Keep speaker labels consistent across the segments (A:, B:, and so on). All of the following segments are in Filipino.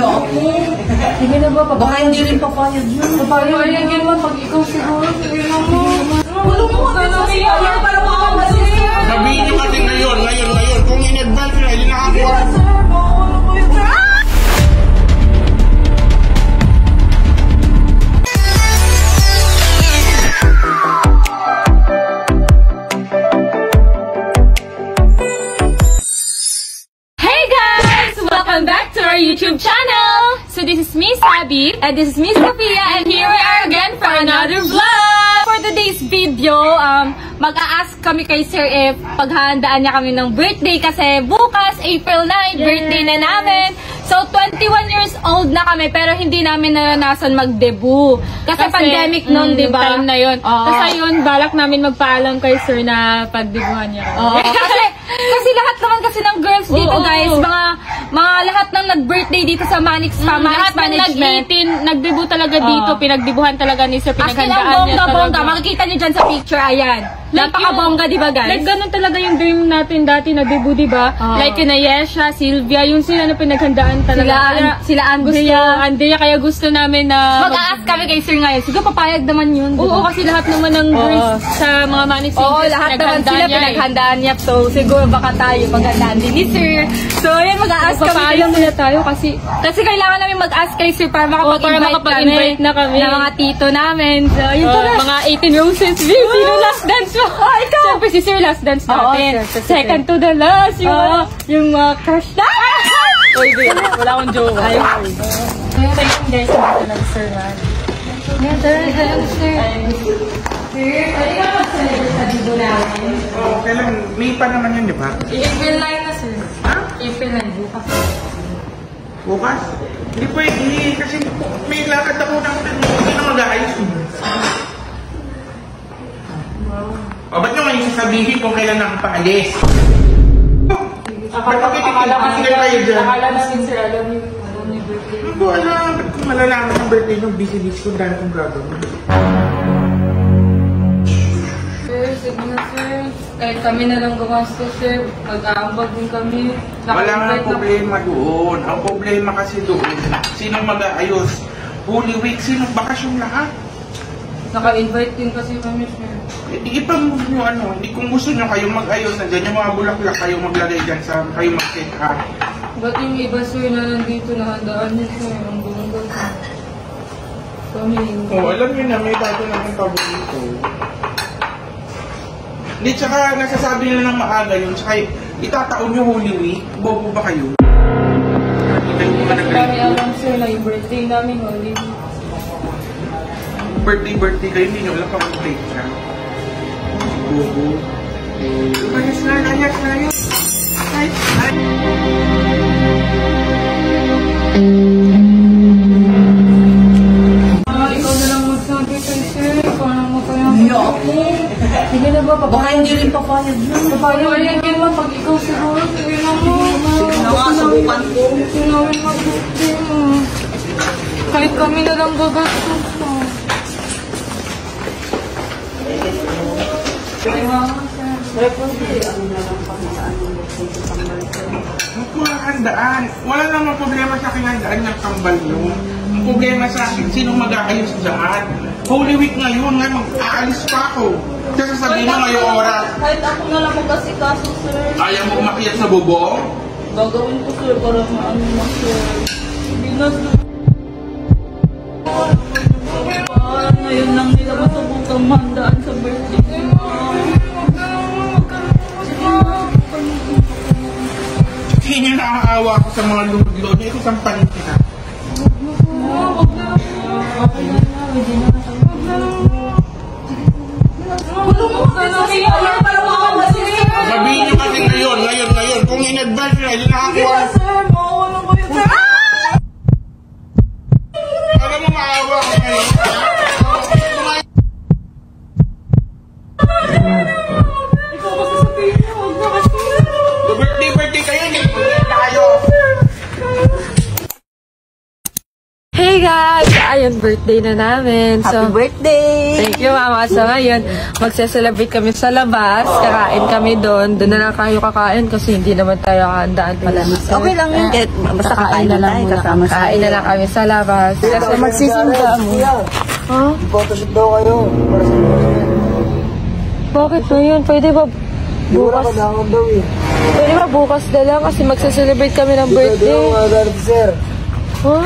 A: Sige na ba? Baka hindi rin papayag yun. Papayag yun man pag ikaw siguro. Sige na mo. Bulong mo ka na siya. Para makakasin.
B: Sabihin niyo kasi ngayon. Kung in-advance na, hindi nakakuha.
C: Welcome back to our YouTube channel! So this is me, Sabi, and this is me, Sophia, and here we are again for another vlog! For today's video, mag-a-ask kami kay Sir if paghahandaan niya kami ng birthday kasi bukas, April 9, birthday na namin. So 21 years old na kami pero hindi namin naranasan mag-debut. Kasi pandemic noon, di ba? Time na yun. Kasi yun, balak namin magpaalam kay Sir na pagdebuhan niya. Kasi lahat naman kasi ng girls dito, guys, mga lahat ng nag-birthday dito sa Manix Management. Lahat ng nag-debut talaga dito, pinagdebuhan talaga ni Sir, pinaghandaan niya talaga. Makikita niyo dyan sa picture, ayan. Napaka-bongga, di ba, guys? Like, ganun talaga yung dream natin dati na debut, di ba? Like, kina Yesha, Sylvia, yung sila na pinaghandaan talaga. Sila Andrea, kaya gusto namin na mag-a-ask kami kay Sir ngayon. Siguro papayag naman yun. Oo, kasi lahat naman ng girls sa mga Manix Management. Oo, lahat naman sila pinaghandaan niya. So, siguro baka tayo maghandaan din ni Sir. So, ayan, mag-a-ask kami. Papayag muna tayo kasi kailangan namin mag-ask kay Sir para makapag-invite na kami ng mga tito namin. So, yun mga 18 roses. Sino last dance mo? Ikaw! Siyempre si Sir last dance natin. Second to the last. Yung mga crush na. Uy, wala akong joke. Ayun. Ngayon tayo yung guys natin ng Sir man. Ngayon tayo yung Sir. Sir, pwede ka mag-celebrate sa dibo namin?
B: Oo, kailan? May pa naman yun, di ba?
C: April 9 na, Sir.
B: Ha?
C: April 9, bukas.
B: Bukas? Hindi pwede. Kasi may lakad ako ng hindi na mag-aayos. O, ba't nyo ngayon sasabihin kung kailan na paalis?
C: Akala namin, Sir, alam niyo birthday.
B: Hindi ko alam. Ba't kung malalaman ng birthday nyo, busy-busy kung dahil kong gagawin.
C: Sir, sige na, Sir. Kahit kami na lang gumasto, Sir. Mag-aambag din kami.
B: Wala nga problema doon. Ang problema kasi doon, sinong mag-aayos? Holy Week, sinong bakasyon lahat?
C: Naka-invite din kasi kami, Sir.
B: I-pamove nyo ano, hindi kung gusto nyo kayo mag-ayos na dyan, yung mga bulaklak kayo maglagay dyan sa kayo mag-set up.
C: Ba't yung iba, Sir, na nandito na handaan niyo, Sir? Ang bunggal, Sir. Kami.
B: Alam nyo na, may bago namin paborito. Hindi, tsaka nasasabi nyo ng maaga yun, tsaka itataon nyo Holy Week, bobo ba kayo?
C: Kami alam, Sir, na yung birthday namin, Holy Week.
B: Birthday kayo, hindi nyo alam pa kung take siya. Bobo. Ayos na yun.
C: Ikaw na lang magsabi kay Sir. Ikaw na lang magpapayag.
A: Sige na ba? Baka hindi rin papayag yun.
C: Papayag yun man pag ikaw siguro. Sige na mo.
A: Sige na nga, subukan ko.
C: Sige namin mag-birthday mo. Kahit kami na lang gagastos mo.
B: Handaan. Wala namang problema sa kinandaan ng kambal nyo. Ang problema sa akin, sinong mag-aayos dyan? Holy Week ngayon, mag-aalis pa ako. Kasi sasabihin nyo ngayong oras.
A: Kahit ako na lang magkasikaso, Sir.
B: Ayaw mo umakyat sa bubong?
A: Gagawin ko, Sir, para maano na, Sir. Binas na. Ngayon lang nila matubukang mandaan sa birthday.
B: Hindi nyo nakakaawa ko sa mga lulod-lod. Ito sampanin kita. Sabihin nyo kasi ngayon. Kung in-advance na, hindi nakakuha. Alam mo maawa ko ngayon. Birthday kayo, hindi kayo.
C: Hey guys! ayun, birthday na namin. So,
A: Happy birthday!
C: thank you, Mama. So, ngayon, magse-celebrate kami sa labas. Kakain kami doon. Doon na lang kayo kakain kasi hindi naman tayo handaan pala.
A: Okay lang yun. Kahit basta
C: Kakain na lang muna.
A: kasama sa
C: Kain na lang kami sa labas. Kasi
A: magsisimba mo.
C: Ha?
D: Photoshoot daw kayo. Para sa
C: Bakit ba yun? Pwede ba bukas?
D: kailangan daw eh.
C: Pwede ba bukas na lang kasi magse-celebrate kami ng
D: Pwede
C: birthday?
D: yung mga sir.
C: Ha?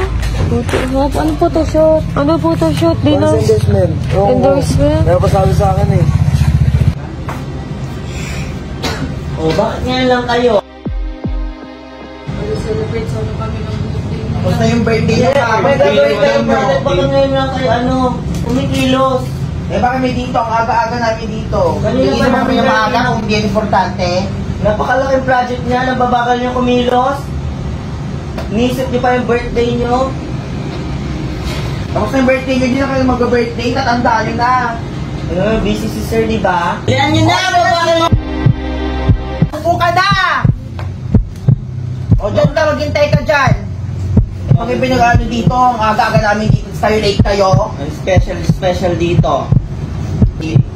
C: Ano photoshoot? Ano photoshoot? Di na.
D: Para sa endorsement. Oo.
C: Endorsement?
D: Meron pa sabi sa akin eh.
E: Oh, bakit ngayon lang kayo?
C: Mag-celebrate sana kami ng birthday.
E: Basta yung birthday niya. Bakit ngayon lang kayo, kumikilos?
F: Eh baka may dito, ang aga-aga namin dito.
E: Kanina
F: Hindi
E: pa
F: naman
E: namin
F: kami maaga
E: kanina.
F: kung hindi yan importante.
E: Napakalaking project niya, nababagal niyo kumilos. Nisip niyo pa yung birthday niyo.
F: Tapos na yung birthday nyo, hindi na kayo mag-birthday, tatandaan nyo na.
E: Busy si sir, di ba? Kailan niyo na, babagal niyo.
F: Upo ka na! O dyan ka, maghintay ka dyan. Eh, pag ibinag-ano dito, ang aga-aga namin dito, tayo late kayo.
E: Ang special dito.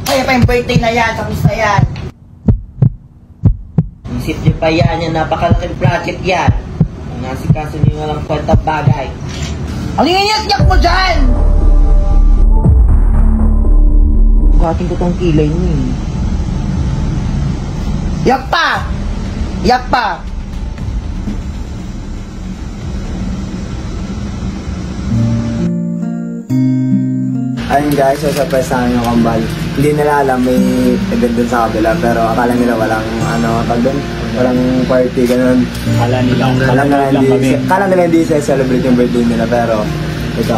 F: Kaya pa yung birthday na yan, tapos na yan.
E: Isip niyo pa yan, yung napakalaking project yan. Ang nasikaso niyo walang kwentang bagay.
F: Ang ingat-yak mo dyan! Buhatin ko tong kilay mo eh. Yak pa! Yak pa!
D: Ayun guys, so surprise namin yung kambal. Hindi nila alam may event dun sa kabila, pero akala nila walang tag dun, walang party, ganun. Akala nila hindi celebrate yung birthday nila, pero ito,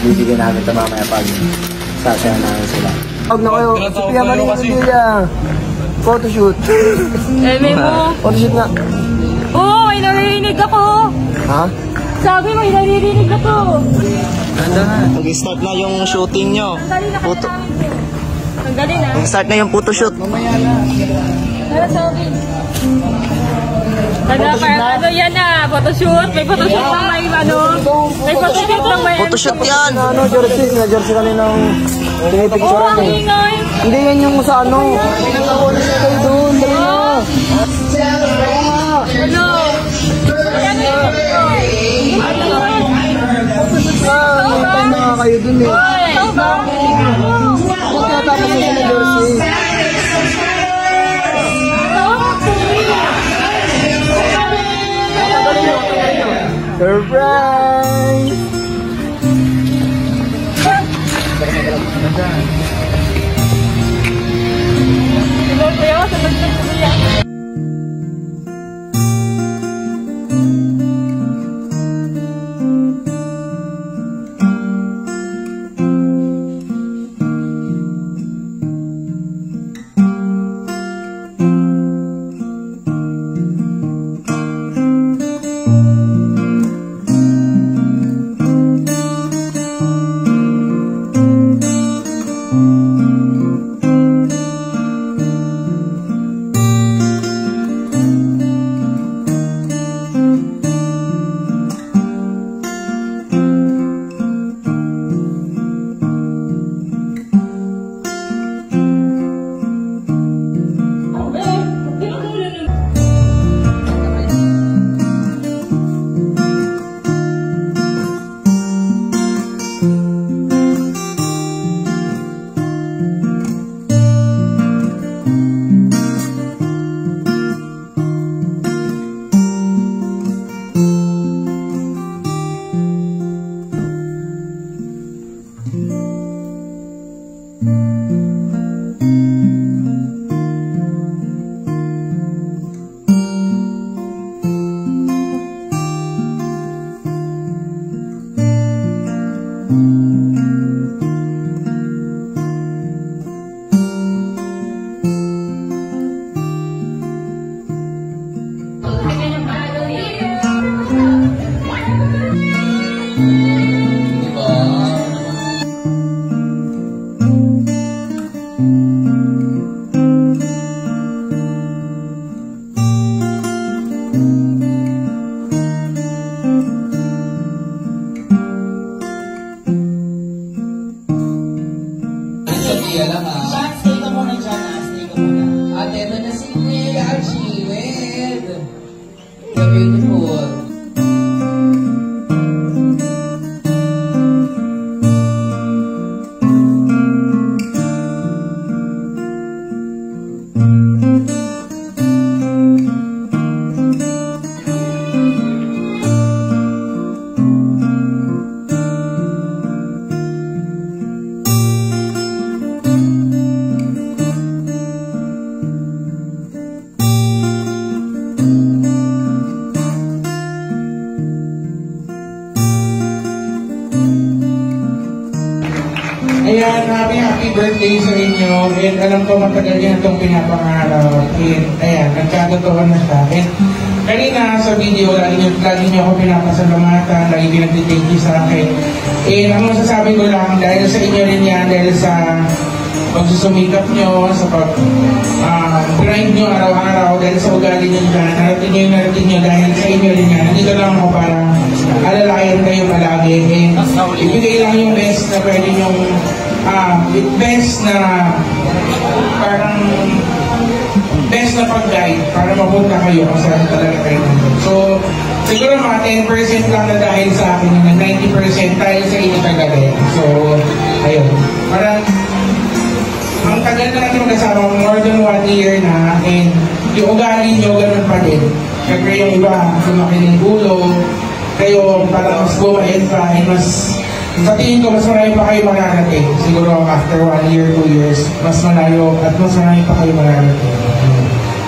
D: bibigyan namin ito mamaya pag sasaya namin sila. Huwag na kayo, Sophia Maria Padilla. Photoshoot.
C: Eme mo.
D: Photoshoot nga.
C: Oo, may naririnig ako.
D: Ha?
C: Sabi mo, may naririnig ako.
E: Mag-start na yung shooting nyo.
C: Sandali na kaya namin. Sandali na.
E: Start na yung photoshoot.
C: Para sa akin. Ano yan na? Photoshoot? May photoshoot lang may may photoshoot lang may
E: Photoshoot yan.
D: Jersey kaninang
C: Oo,
D: tinipicturean
C: ang
D: eh.
C: ingay.
D: Hindi yan yung sa kayo doon, dali na.
C: Ano?
D: Hintay na nga kayo doon eh. Bakit natapos na sila Jersey? Surprise!
G: beautiful.
B: Ayan, happy birthday sa inyo. And alam ko matagal yan itong pinapangarap. And ayan, nagkagatoon na siya. And kanina sa video, lagi niyo ako pinapasalamatan, lagi pinag-thank you sa akin. And ang masasabi ko lang, dahil sa inyo rin yan, dahil sa pagsusumikap nyo, sa grind nyo araw-araw, dahil sa ugali nyo dyan, narating nyo dahil sa inyo rin yan. Nandito lang ako para alalayan kayo palagi. And ibigay lang yung best na pwede nyong best na parang best na pag-guide para mapunta kayo kung saan talaga kayo nandun. So, siguro mga 10% lang na dahil sa akin, na 90% dahil sa inyo talaga. So, ayun. Parang ang tagal na natin magkasama, more than 1 year na, and yung ugali nyo, ganun pa din. Siyempre yung iba, lumaki ng ulo, kayo parang mas bumain pa, and mas, sa tingin ko, mas marami pa kayo mararating. Siguro after 1 year, 2 years, mas malayo at mas marami pa kayo mararating.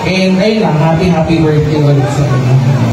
B: And ayun lang, happy birthday ulit sa inyo.